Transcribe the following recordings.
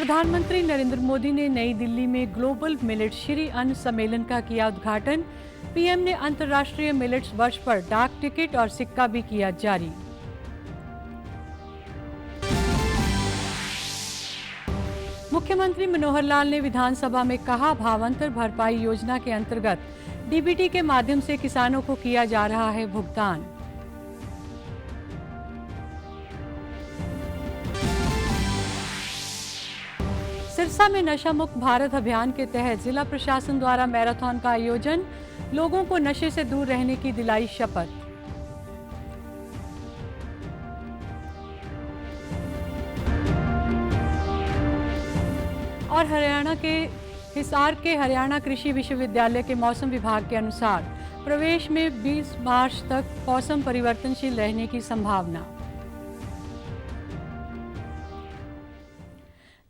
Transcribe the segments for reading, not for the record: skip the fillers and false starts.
प्रधानमंत्री नरेंद्र मोदी ने नई दिल्ली में ग्लोबल मिलेट श्री अन्न सम्मेलन का किया उद्घाटन। पीएम ने अंतर्राष्ट्रीय मिलेट्स वर्ष पर डाक टिकट और सिक्का भी किया जारी। मुख्यमंत्री मनोहर लाल ने विधानसभा में कहा, भावांतर भरपाई योजना के अंतर्गत डीबीटी के माध्यम से किसानों को किया जा रहा है भुगतान। सिरसा में नशा मुक्त भारत अभियान के तहत जिला प्रशासन द्वारा मैराथन का आयोजन, लोगों को नशे से दूर रहने की दिलाई शपथ। और हरियाणा के हिसार के हरियाणा कृषि विश्वविद्यालय के मौसम विभाग के अनुसार प्रवेश में 20 मार्च तक मौसम परिवर्तनशील रहने की संभावना।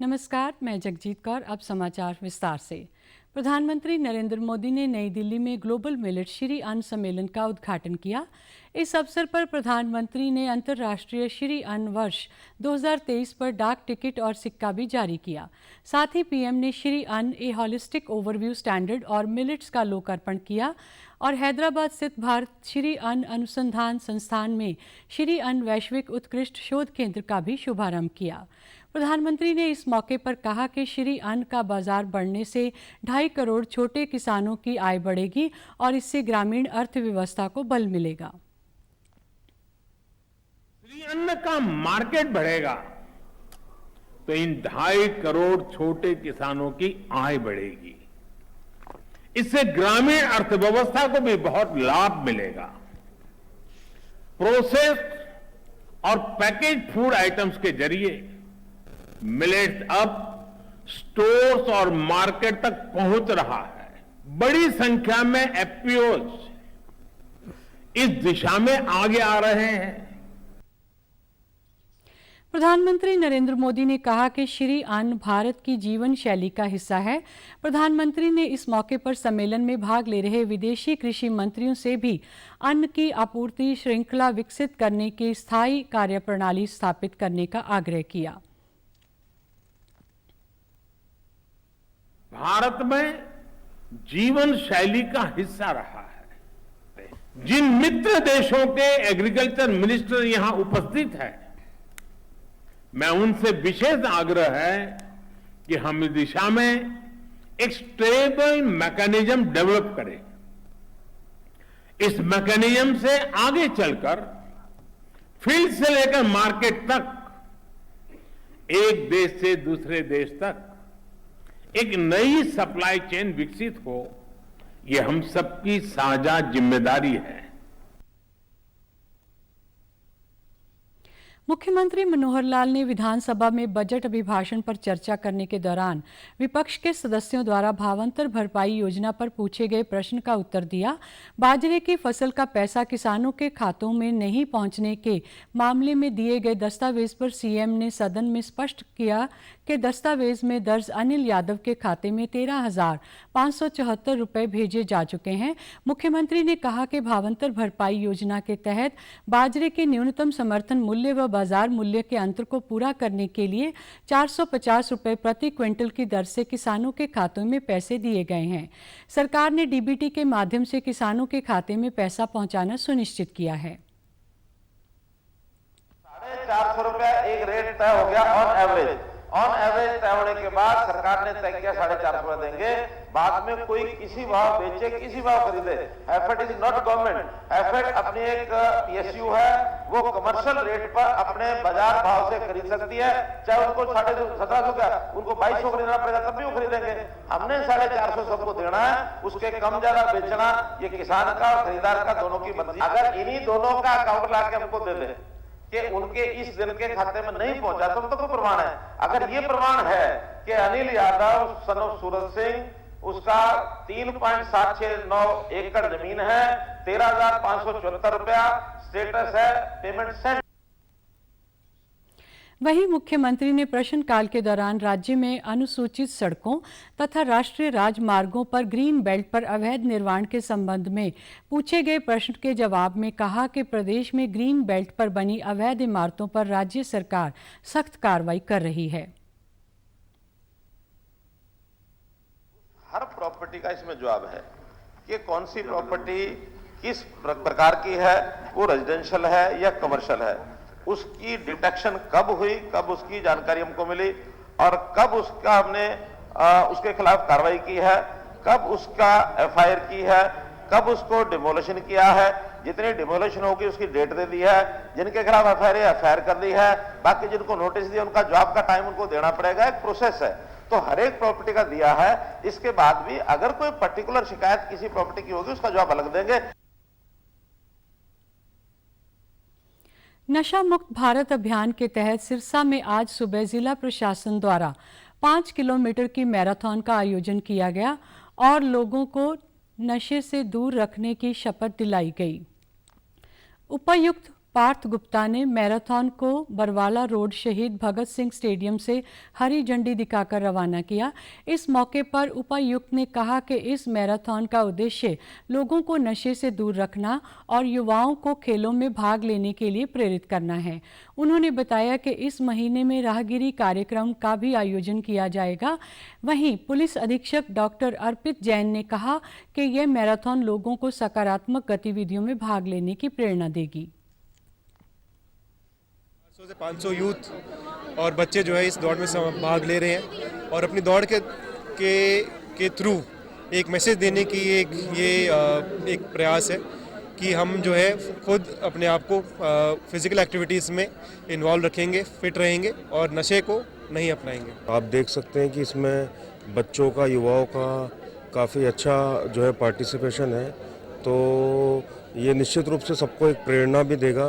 नमस्कार, मैं जगजीत कौर। अब समाचार विस्तार से। प्रधानमंत्री नरेंद्र मोदी ने नई दिल्ली में ग्लोबल मिलेट श्री अन्न सम्मेलन का उद्घाटन किया। इस अवसर पर प्रधानमंत्री ने अंतर्राष्ट्रीय श्री अन्न वर्ष 2023 पर डाक टिकट और सिक्का भी जारी किया। साथ ही पीएम ने श्री अन्न ए हॉलिस्टिक ओवरव्यू स्टैंडर्ड और मिलेट्स का लोकार्पण किया और हैदराबाद स्थित भारत श्री अन्न अनुसंधान संस्थान में श्री अन्न वैश्विक उत्कृष्ट शोध केंद्र का भी शुभारंभ किया। प्रधानमंत्री ने इस मौके पर कहा कि श्री अन्न का बाजार बढ़ने से 2.5 करोड़ छोटे किसानों की आय बढ़ेगी और इससे ग्रामीण अर्थव्यवस्था को बल मिलेगा। श्री अन्न का मार्केट बढ़ेगा तो इन 2.5 करोड़ छोटे किसानों की आय बढ़ेगी। इससे ग्रामीण अर्थव्यवस्था को भी बहुत लाभ मिलेगा। प्रोसेस्ड और पैकेज फूड आइटम्स के जरिए मिलेट्स अब स्टोर्स और मार्केट तक पहुंच रहा है। बड़ी संख्या में एफपीओज इस दिशा में आगे आ रहे हैं। प्रधानमंत्री नरेंद्र मोदी ने कहा कि श्री अन्न भारत की जीवन शैली का हिस्सा है। प्रधानमंत्री ने इस मौके पर सम्मेलन में भाग ले रहे विदेशी कृषि मंत्रियों से भी अन्न की आपूर्ति श्रृंखला विकसित करने की स्थायी कार्यप्रणाली स्थापित करने का आग्रह किया। भारत में जीवन शैली का हिस्सा रहा है। जिन मित्र देशों के एग्रीकल्चर मिनिस्टर यहां उपस्थित हैं, मैं उनसे विशेष आग्रह है कि हम इस दिशा में एक स्टेबल मैकेनिज्म डेवलप करें। इस मैकेनिज्म से आगे चलकर फील्ड से लेकर मार्केट तक, एक देश से दूसरे देश तक एक नई सप्लाई चेन विकसित हो, ये हम सबकी साझा जिम्मेदारी है। मुख्यमंत्री मनोहर लाल ने विधानसभा में बजट अभिभाषण पर चर्चा करने के दौरान विपक्ष के सदस्यों द्वारा भावांतर भरपाई योजना पर पूछे गए प्रश्न का उत्तर दिया। बाजरे की फसल का पैसा किसानों के खातों में नहीं पहुंचने के मामले में दिए गए दस्तावेज पर सीएम ने सदन में स्पष्ट किया कि दस्तावेज में दर्ज अनिल यादव के खाते में 13,574 रुपये भेजे जा चुके हैं। मुख्यमंत्री ने कहा कि भावांतर भरपाई योजना के तहत बाजरे के न्यूनतम समर्थन मूल्य व बाजार मूल्य के अंतर को पूरा करने के लिए 450 रुपये प्रति क्विंटल की दर से किसानों के खातों में पैसे दिए गए हैं। सरकार ने डीबीटी के माध्यम से किसानों के खाते में पैसा पहुंचाना सुनिश्चित किया है। 450 रुपया एक रेट तय हो गया ऑन एवरेज तय होने के बाद सरकार ने तय किया 450 देंगे। बाद में कोई किसी भाव बेचे, किसी भाव खरीदे, एफएड इज नॉट गवर्नमेंट। एफएड अपनी एक पीएसयू है, वो कमर्शियल रेट पर अपने बाजार भाव से खरीद सकती है। चाहे उनको 1750 का, उनको 2200 खरीदना पड़ेगा तब भी वो खरीदेंगे। हमने 450 सबको देना है, उसके कम ज्यादा बेचना ये किसान का और खरीदार का दोनों की मर्जी। अगर इन्हीं दोनों का अकाउंट ला के हमको दे दे कि उनके इस दिन के खाते में नहीं पहुंचा, तो कोई प्रमाण है। अगर ये प्रमाण है कि अनिल यादव सन ऑफ सूरज सिंह, उसका 3.769 एकड़ जमीन है, 13,574 रुपया स्टेटस है, पेमेंट सेंड। वहीं मुख्यमंत्री ने प्रश्नकाल के दौरान राज्य में अनुसूचित सड़कों तथा राष्ट्रीय राजमार्गों पर ग्रीन बेल्ट पर अवैध निर्माण के संबंध में पूछे गए प्रश्न के जवाब में कहा कि प्रदेश में ग्रीन बेल्ट पर बनी अवैध इमारतों पर राज्य सरकार सख्त कार्रवाई कर रही है। प्रॉपर्टी का इसमें जवाब है कि कौन सी प्रॉपर्टी किस प्रकार की है, वो रेजिडेंशियल है या कमर्शियल है, उसकी डिटेक्शन कब हुई, कब उसकी जानकारी हमको मिली और कब उसका हमने उसके खिलाफ कार्रवाई की है, कब उसका एफआईआर की है, कब उसको डिमोलिशन किया है, जितनी डिमोलिशन होगी उसकी डेट दे दी है, जिनके खिलाफ एफआईआर कर दी है, बाकी जिनको नोटिस दिया उनका जवाब का टाइम उनको देना पड़ेगा। एक प्रोसेस है, तो हर एक प्रॉपर्टी का दिया है। इसके बाद भी अगर कोई पर्टिकुलर शिकायत किसी प्रॉपर्टी की होगी उसका जवाब अलग देंगे। नशा मुक्त भारत अभियान के तहत सिरसा में आज सुबह जिला प्रशासन द्वारा 5 किलोमीटर की मैराथन का आयोजन किया गया और लोगों को नशे से दूर रखने की शपथ दिलाई गई। उपायुक्त पार्थ गुप्ता ने मैराथन को बरवाला रोड शहीद भगत सिंह स्टेडियम से हरी झंडी दिखाकर रवाना किया। इस मौके पर उपायुक्त ने कहा कि इस मैराथन का उद्देश्य लोगों को नशे से दूर रखना और युवाओं को खेलों में भाग लेने के लिए प्रेरित करना है। उन्होंने बताया कि इस महीने में राहगिरी कार्यक्रम का भी आयोजन किया जाएगा। वहीं पुलिस अधीक्षक डॉक्टर अर्पित जैन ने कहा कि यह मैराथन लोगों को सकारात्मक गतिविधियों में भाग लेने की प्रेरणा देगी। 400 से 500 यूथ और बच्चे जो है इस दौड़ में भाग ले रहे हैं और अपनी दौड़ के थ्रू एक मैसेज देने की एक प्रयास है कि हम जो है खुद अपने आप को फिजिकल एक्टिविटीज़ में इन्वॉल्व रखेंगे, फिट रहेंगे और नशे को नहीं अपनाएंगे। आप देख सकते हैं कि इसमें बच्चों का, युवाओं का काफ़ी अच्छा जो है पार्टिसिपेशन है, तो ये निश्चित रूप से सबको एक प्रेरणा भी देगा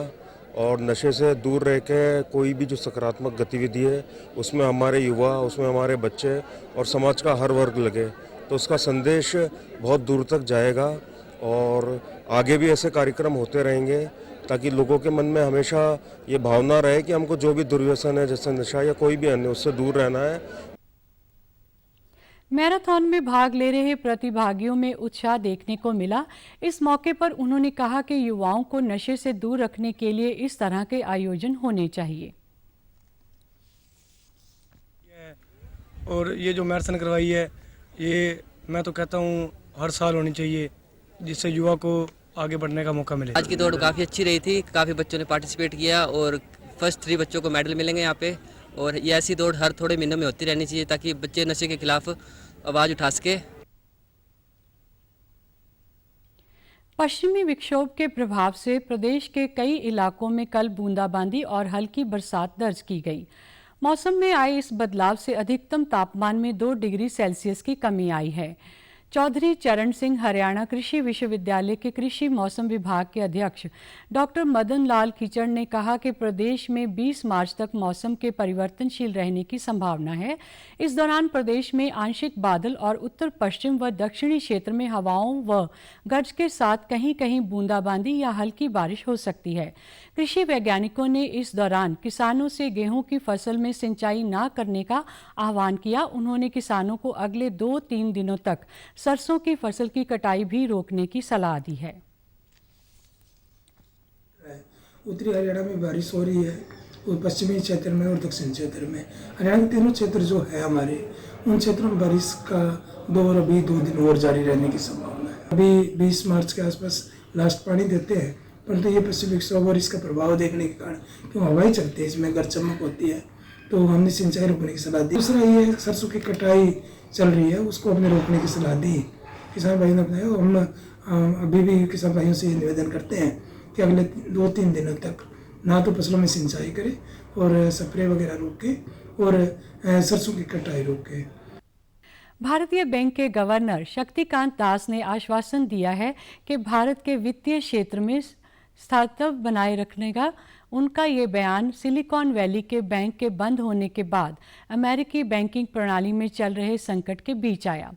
और नशे से दूर रह के कोई भी जो सकारात्मक गतिविधि है उसमें हमारे युवा, उसमें हमारे बच्चे और समाज का हर वर्ग लगे तो उसका संदेश बहुत दूर तक जाएगा और आगे भी ऐसे कार्यक्रम होते रहेंगे ताकि लोगों के मन में हमेशा ये भावना रहे कि हमको जो भी दुर्व्यसन है जैसे नशा या कोई भी अन्य उससे दूर रहना है। मैराथन में भाग ले रहे प्रतिभागियों में उत्साह देखने को मिला। इस मौके पर उन्होंने कहा कि युवाओं को नशे से दूर रखने के लिए इस तरह के आयोजन होने चाहिए। और ये जो मैराथन करवाई है ये मैं तो कहता हूँ हर साल होनी चाहिए जिससे युवा को आगे बढ़ने का मौका मिले। आज की दौड़ काफ़ी अच्छी रही थी, काफ़ी बच्चों ने पार्टिसिपेट किया और फर्स्ट 3 बच्चों को मेडल मिलेंगे यहाँ पे। और ये ऐसी दौड़ हर थोड़े महीनों में होती रहनी चाहिए ताकि बच्चे नशे के खिलाफ आवाज़ उठा सके। पश्चिमी विक्षोभ के प्रभाव से प्रदेश के कई इलाकों में कल बूंदाबांदी और हल्की बरसात दर्ज की गई। मौसम में आए इस बदलाव से अधिकतम तापमान में 2 डिग्री सेल्सियस की कमी आई है। चौधरी चरण सिंह हरियाणा कृषि विश्वविद्यालय के कृषि मौसम विभाग के अध्यक्ष डॉक्टर मदन लाल कीचड़ ने कहा कि प्रदेश में 20 मार्च तक मौसम के परिवर्तनशील रहने की संभावना है। इस दौरान प्रदेश में आंशिक बादल और उत्तर पश्चिम व दक्षिणी क्षेत्र में हवाओं व गरज के साथ कहीं कहीं बूंदाबांदी या हल्की बारिश हो सकती है। कृषि वैज्ञानिकों ने इस दौरान किसानों से गेहूं की फसल में सिंचाई न करने का आह्वान किया। उन्होंने किसानों को अगले 2-3 दिनों तक सरसों की फसल की कटाई भी रोकने की सलाह दी है। उत्तरी हरियाणा में बारिश हो रही है और पश्चिमी क्षेत्र में और दक्षिण क्षेत्र में। हरियाणा के तीनों क्षेत्र जो है हमारे, उन क्षेत्रों में बारिश का दौर अभी 2 दिन और जारी रहने की संभावना है। अभी 20 मार्च के आसपास लास्ट पानी देते हैं, परंतु ये पश्चिमी विक्षोभ और इसका प्रभाव देखने के कारण क्यों हवाएं चलती है, इसमें गर्द चमक होती है, तो हमने सिंचाई रोकने की सलाह दी। दूसरा ये सरसों की कटाई चल रही है, उसको हमने रोकने की सलाह दी किसान भाइयों ने अपनाया। हम अभी भी किसान भाइयों से निवेदन करते हैं कि अगले 2-3 दिनों तक ना तो फसलों में सिंचाई करें और स्प्रे वगैरह रोके और सरसों की कटाई रोके। भारतीय बैंक के गवर्नर शक्तिकांत दास ने आश्वासन दिया है कि भारत के वित्तीय क्षेत्र में स्थायित्व बनाए रखने का उनका ये बयान सिलिकॉन वैली के बैंक के बंद होने के बाद अमेरिकी बैंकिंग प्रणाली में चल रहे संकट के बीच आया।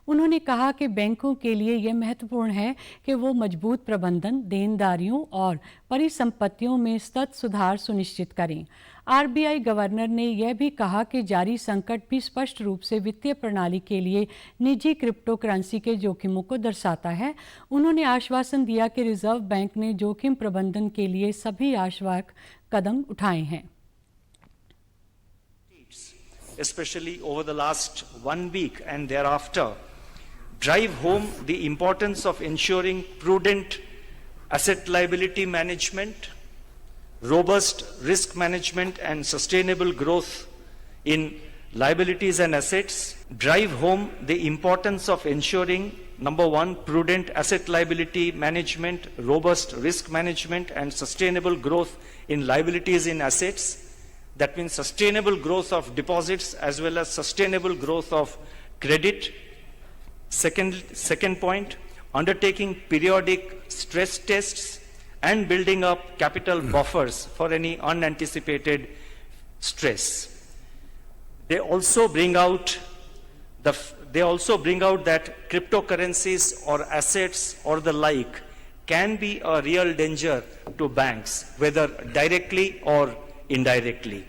उन्होंने कहा कि बैंकों के लिए यह महत्वपूर्ण है कि वो मजबूत प्रबंधन, देनदारियों और परिसंपत्तियों में सतत सुधार सुनिश्चित करें। आरबीआई गवर्नर ने यह भी कहा कि जारी संकट भी स्पष्ट रूप से वित्तीय प्रणाली के लिए निजी क्रिप्टो करेंसी के जोखिमों को दर्शाता है। उन्होंने आश्वासन दिया कि रिजर्व बैंक ने जोखिम प्रबंधन के लिए सभी आवश्यक कदम उठाए हैं। Especially over the last 1 week and thereafter, drive home the importance of ensuring prudent asset liability management, robust risk management and sustainable growth in liabilities and assets, drive home the importance of ensuring, number one, prudent asset liability management, robust risk management and sustainable growth in liabilities in assets. That means sustainable growth of deposits as well as sustainable growth of credit. Second point, undertaking periodic stress tests and building up capital buffers for any unanticipated stress. They also bring out that cryptocurrencies or assets or the like can be a real danger to banks, whether directly or indirectly.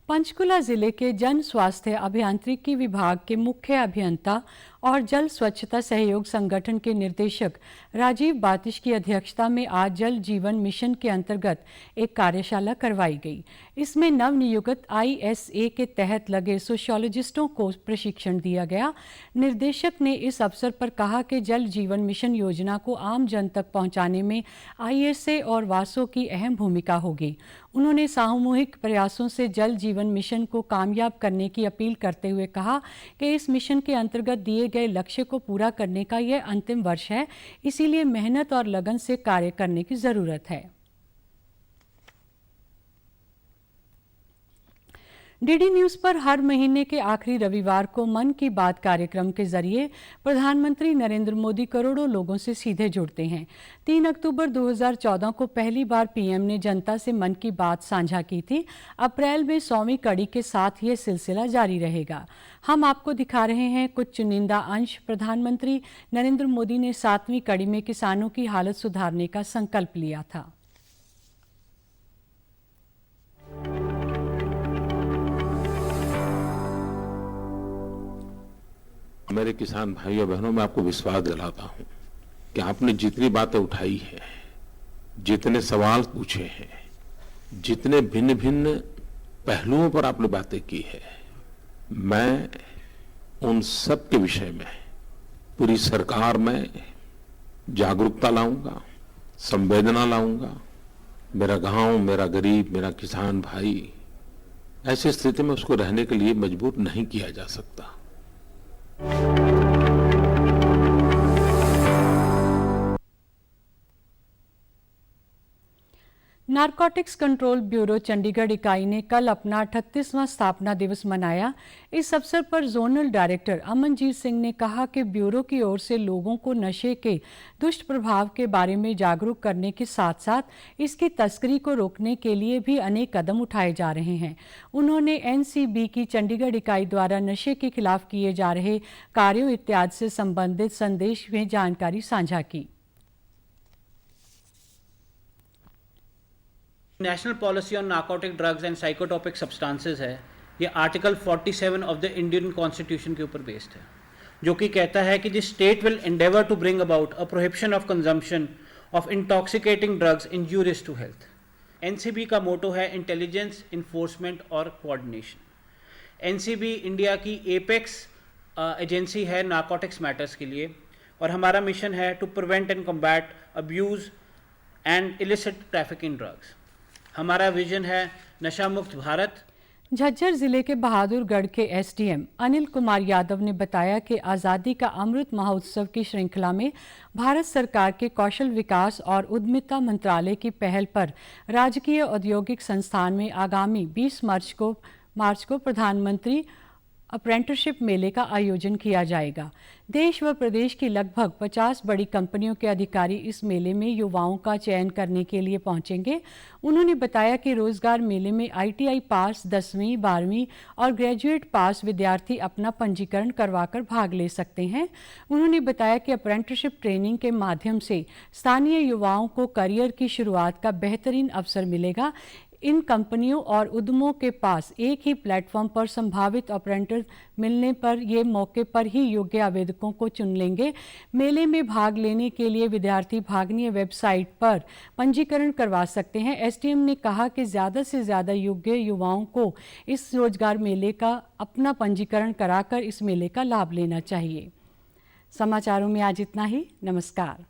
Panchkula जिले के जन स्वास्थ्य अभियांत्रिकी विभाग के मुख्य अभियंता और जल स्वच्छता सहयोग संगठन के निर्देशक राजीव बातिश की अध्यक्षता में आज जल जीवन मिशन के अंतर्गत एक कार्यशाला करवाई गई। इसमें नवनियुक्त ISA के तहत लगे सोशियोलॉजिस्टों को प्रशिक्षण दिया गया। निर्देशक ने इस अवसर पर कहा कि जल जीवन मिशन योजना को आम जन तक पहुंचाने में ISA और वासो की अहम भूमिका होगी। उन्होंने सामूहिक प्रयासों से जल जीवन मिशन को कामयाब करने की अपील करते हुए कहा कि इस मिशन के अंतर्गत दिए गए लक्ष्य को पूरा करने का यह अंतिम वर्ष है, इसीलिए मेहनत और लगन से कार्य करने की जरूरत है। डीडी न्यूज़ पर हर महीने के आखिरी रविवार को मन की बात कार्यक्रम के जरिए प्रधानमंत्री नरेंद्र मोदी करोड़ों लोगों से सीधे जुड़ते हैं। 3 अक्टूबर 2014 को पहली बार पीएम ने जनता से मन की बात साझा की थी। अप्रैल में 100वीं कड़ी के साथ ये सिलसिला जारी रहेगा। हम आपको दिखा रहे हैं कुछ चुनिंदा अंश। प्रधानमंत्री नरेंद्र मोदी ने 7वीं कड़ी में किसानों की हालत सुधारने का संकल्प लिया था। मेरे किसान भाइयों बहनों, मैं आपको विश्वास दिलाता हूं कि आपने जितनी बातें उठाई है, जितने सवाल पूछे हैं, जितने भिन्न भिन्न पहलुओं पर आपने बातें की है, मैं उन सब के विषय में पूरी सरकार में जागरूकता लाऊंगा, संवेदना लाऊंगा। मेरा गांव, मेरा गरीब, मेरा किसान भाई ऐसी स्थिति में उसको रहने के लिए मजबूर नहीं किया जा सकता। नारकोटिक्स कंट्रोल ब्यूरो चंडीगढ़ इकाई ने कल अपना 38वां स्थापना दिवस मनाया। इस अवसर पर जोनल डायरेक्टर अमनजीत सिंह ने कहा कि ब्यूरो की ओर से लोगों को नशे के दुष्ट प्रभाव के बारे में जागरूक करने के साथ साथ इसकी तस्करी को रोकने के लिए भी अनेक कदम उठाए जा रहे हैं। उन्होंने NCB की चंडीगढ़ इकाई द्वारा नशे के खिलाफ किए जा रहे कार्यों इत्यादि से संबंधित संदेश में जानकारी साझा की। National policy on narcotic drugs and psychotropic substances है, ये article 47 of the Indian constitution के ऊपर बेस्ड है, जो कि कहता है कि the state will endeavour to bring about a prohibition of consumption of intoxicating drugs injurious to health. NCB का मोटो है इंटेलिजेंस, इन्फोर्समेंट और कोऑर्डिनेशन। NCB इंडिया की एपेक्स एजेंसी है नार्कोटिक्स मैटर्स के लिए, और हमारा मिशन है to prevent and combat abuse and illicit trafficking drugs. हमारा विजन है नशा मुक्त भारत। झज्जर जिले के बहादुरगढ़ के SDM अनिल कुमार यादव ने बताया कि आज़ादी का अमृत महोत्सव की श्रृंखला में भारत सरकार के कौशल विकास और उद्यमिता मंत्रालय की पहल पर राजकीय औद्योगिक संस्थान में आगामी 20 मार्च को प्रधानमंत्री अप्रेंटिसशिप मेले का आयोजन किया जाएगा। देश व प्रदेश की लगभग 50 बड़ी कंपनियों के अधिकारी इस मेले में युवाओं का चयन करने के लिए पहुंचेंगे। उन्होंने बताया कि रोजगार मेले में ITI पास 10वीं, 12वीं और ग्रेजुएट पास विद्यार्थी अपना पंजीकरण करवाकर भाग ले सकते हैं। उन्होंने बताया कि अप्रेंटिसशिप ट्रेनिंग के माध्यम से स्थानीय युवाओं को करियर की शुरुआत का बेहतरीन अवसर मिलेगा। इन कंपनियों और उद्यमों के पास एक ही प्लेटफॉर्म पर संभावित ऑपरेटर मिलने पर ये मौके पर ही योग्य आवेदकों विकल्पों को चुन लेंगे। मेले में भाग लेने के लिए विद्यार्थी भागनीय वेबसाइट पर पंजीकरण करवा सकते हैं। एसडीएम ने कहा कि ज़्यादा से ज़्यादा योग्य युवाओं को इस रोजगार मेले का अपना पंजीकरण कराकर इस मेले का लाभ लेना चाहिए। समाचारों में आज इतना ही। नमस्कार।